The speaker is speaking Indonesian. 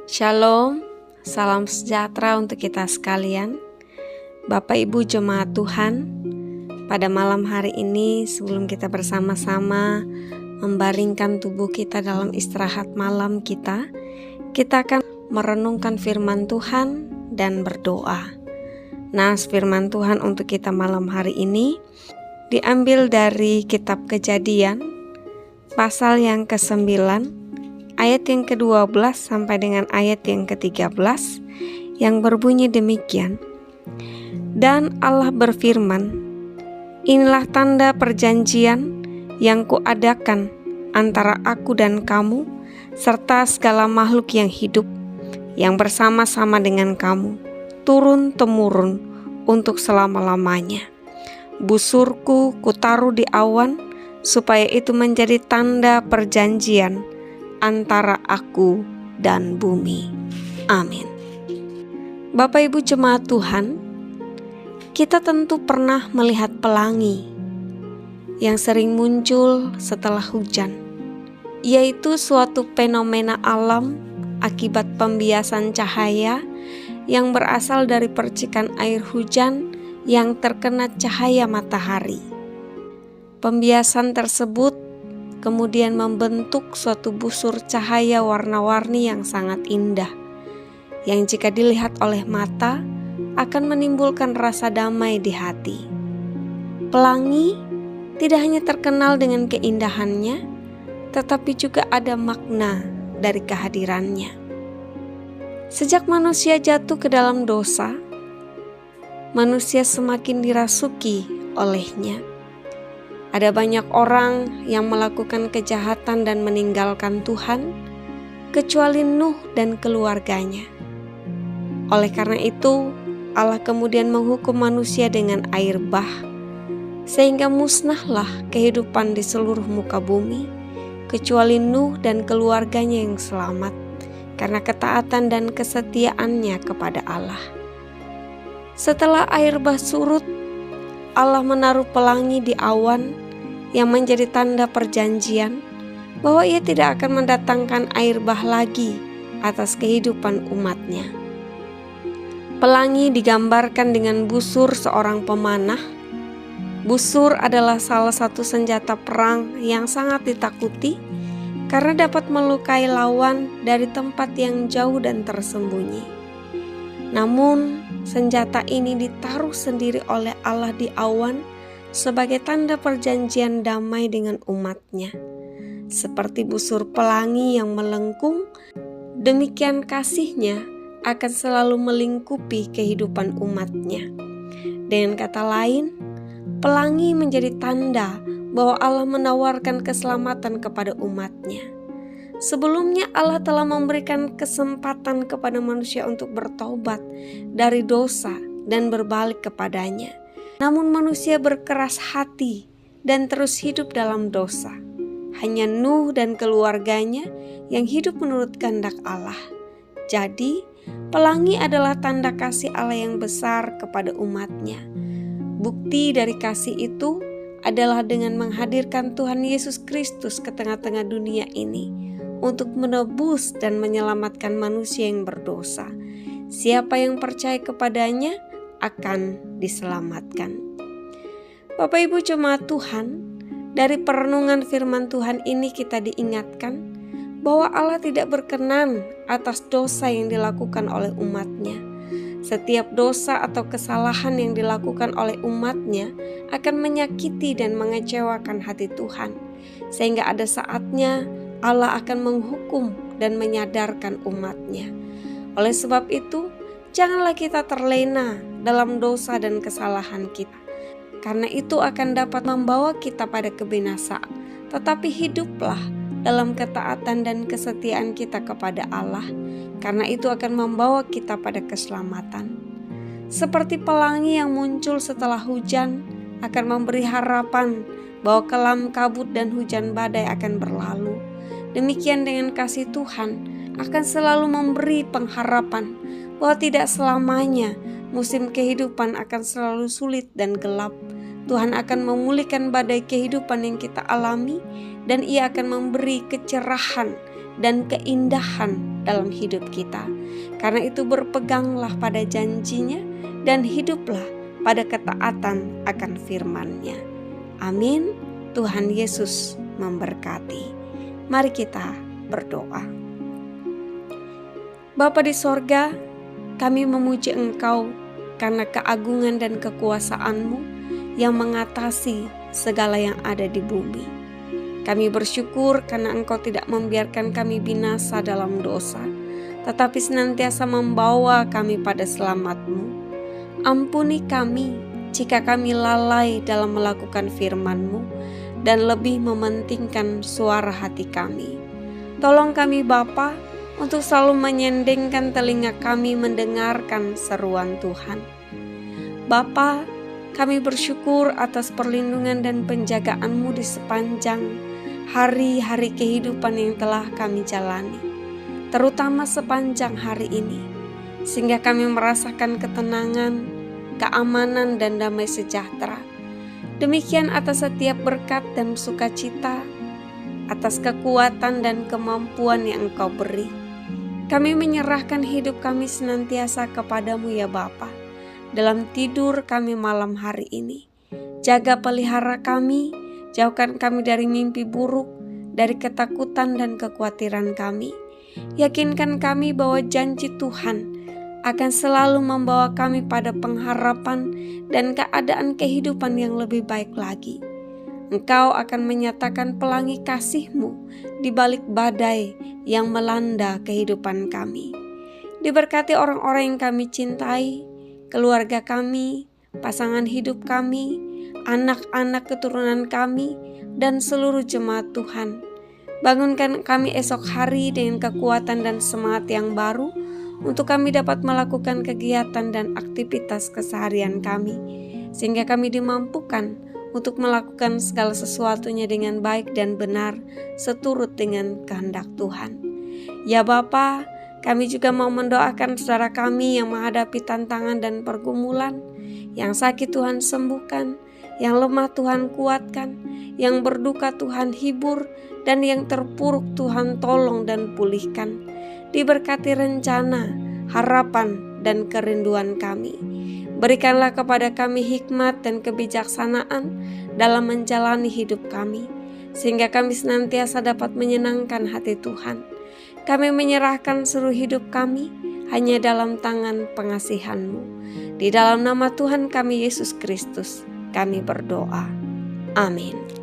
Shalom, salam sejahtera untuk kita sekalian. Bapak Ibu jemaat Tuhan, pada malam hari ini sebelum kita bersama-sama membaringkan tubuh kita dalam istirahat malam kita akan merenungkan firman Tuhan dan berdoa. Nah, firman Tuhan untuk kita malam hari ini diambil dari kitab Kejadian pasal yang ke-9 ayat yang ke-12 sampai dengan ayat yang ke-13 yang berbunyi demikian. Dan Allah berfirman, inilah tanda perjanjian yang kuadakan antara aku dan kamu serta segala makhluk yang hidup yang bersama-sama dengan kamu turun-temurun untuk selama-lamanya. Busurku kutaruh di awan supaya itu menjadi tanda perjanjian antara aku dan bumi. Amin. Bapak Ibu jemaat Tuhan, kita tentu pernah melihat pelangi yang sering muncul setelah hujan, yaitu suatu fenomena alam akibat pembiasan cahaya yang berasal dari percikan air hujan yang terkena cahaya matahari. Pembiasan tersebut kemudian membentuk suatu busur cahaya warna-warni yang sangat indah, yang jika dilihat oleh mata akan menimbulkan rasa damai di hati. Pelangi tidak hanya terkenal dengan keindahannya, tetapi juga ada makna dari kehadirannya. Sejak manusia jatuh ke dalam dosa, manusia semakin dirasuki olehnya. Ada banyak orang yang melakukan kejahatan dan meninggalkan Tuhan, kecuali Nuh dan keluarganya. Oleh karena itu, Allah kemudian menghukum manusia dengan air bah, sehingga musnahlah kehidupan di seluruh muka bumi, kecuali Nuh dan keluarganya yang selamat, karena ketaatan dan kesetiaannya kepada Allah. Setelah air bah surut, Allah menaruh pelangi di awan yang menjadi tanda perjanjian bahwa Ia tidak akan mendatangkan air bah lagi atas kehidupan umatnya. Pelangi digambarkan dengan busur seorang pemanah. Busur adalah salah satu senjata perang yang sangat ditakuti karena dapat melukai lawan dari tempat yang jauh dan tersembunyi. Namun, senjata ini ditaruh sendiri oleh Allah di awan sebagai tanda perjanjian damai dengan umatnya. Seperti busur pelangi yang melengkung, demikian kasihnya akan selalu melingkupi kehidupan umatnya. Dengan kata lain, pelangi menjadi tanda bahwa Allah menawarkan keselamatan kepada umatnya. Sebelumnya Allah telah memberikan kesempatan kepada manusia untuk bertobat dari dosa dan berbalik kepadanya. Namun manusia berkeras hati dan terus hidup dalam dosa. Hanya Nuh dan keluarganya yang hidup menurut kehendak Allah. Jadi, pelangi adalah tanda kasih Allah yang besar kepada umatnya. Bukti dari kasih itu adalah dengan menghadirkan Tuhan Yesus Kristus ke tengah-tengah dunia ini untuk menebus dan menyelamatkan manusia yang berdosa. Siapa yang percaya kepadanya akan diselamatkan. Bapak Ibu jemaat Tuhan, dari perenungan firman Tuhan ini kita diingatkan bahwa Allah tidak berkenan atas dosa yang dilakukan oleh umatnya. Setiap dosa atau kesalahan yang dilakukan oleh umatnya akan menyakiti dan mengecewakan hati Tuhan, sehingga ada saatnya Allah akan menghukum dan menyadarkan umatnya. Oleh sebab itu, janganlah kita terlena dalam dosa dan kesalahan kita, karena itu akan dapat membawa kita pada kebinasaan. Tetapi hiduplah dalam ketaatan dan kesetiaan kita kepada Allah, karena itu akan membawa kita pada keselamatan. Seperti pelangi yang muncul setelah hujan akan memberi harapan bahwa kelam kabut dan hujan badai akan berlalu. Demikian dengan kasih Tuhan akan selalu memberi pengharapan bahwa tidak selamanya musim kehidupan akan selalu sulit dan gelap. Tuhan akan memulihkan badai kehidupan yang kita alami dan Ia akan memberi kecerahan dan keindahan dalam hidup kita. Karena itu berpeganglah pada janjinya dan hiduplah pada ketaatan akan firman-Nya. Amin. Tuhan Yesus memberkati. Mari kita berdoa. Bapa di sorga, kami memuji Engkau karena keagungan dan kekuasaan-Mu yang mengatasi segala yang ada di bumi. Kami bersyukur karena Engkau tidak membiarkan kami binasa dalam dosa, tetapi senantiasa membawa kami pada selamat-Mu. Ampuni kami jika kami lalai dalam melakukan firman-Mu dan lebih mementingkan suara hati kami. Tolong kami Bapa untuk selalu menyendengkan telinga kami mendengarkan seruan Tuhan. Bapa, kami bersyukur atas perlindungan dan penjagaan-Mu di sepanjang hari-hari kehidupan yang telah kami jalani, terutama sepanjang hari ini, sehingga kami merasakan ketenangan, keamanan, dan damai sejahtera. Demikian atas setiap berkat dan sukacita, atas kekuatan dan kemampuan yang Engkau beri. Kami menyerahkan hidup kami senantiasa kepadamu ya Bapa. Dalam tidur kami malam hari ini, jaga pelihara kami, jauhkan kami dari mimpi buruk, dari ketakutan dan kekhawatiran kami. Yakinkan kami bahwa janji Tuhan akan selalu membawa kami pada pengharapan dan keadaan kehidupan yang lebih baik lagi. Engkau akan menyatakan pelangi kasih-Mu di balik badai yang melanda kehidupan kami. Diberkati orang-orang yang kami cintai, keluarga kami, pasangan hidup kami, anak-anak keturunan kami, dan seluruh jemaat Tuhan. Bangunkan kami esok hari dengan kekuatan dan semangat yang baru untuk kami dapat melakukan kegiatan dan aktivitas keseharian kami, sehingga kami dimampukan untuk melakukan segala sesuatunya dengan baik dan benar seturut dengan kehendak Tuhan. Ya Bapa, kami juga mau mendoakan saudara kami yang menghadapi tantangan dan pergumulan, yang sakit Tuhan sembuhkan, yang lemah Tuhan kuatkan, yang berduka Tuhan hibur, dan yang terpuruk Tuhan tolong dan pulihkan. Diberkati rencana, harapan, dan kerinduan kami. Berikanlah kepada kami hikmat dan kebijaksanaan dalam menjalani hidup kami, sehingga kami senantiasa dapat menyenangkan hati Tuhan. Kami menyerahkan seluruh hidup kami hanya dalam tangan pengasihan-Mu. Di dalam nama Tuhan kami Yesus Kristus, kami berdoa. Amin.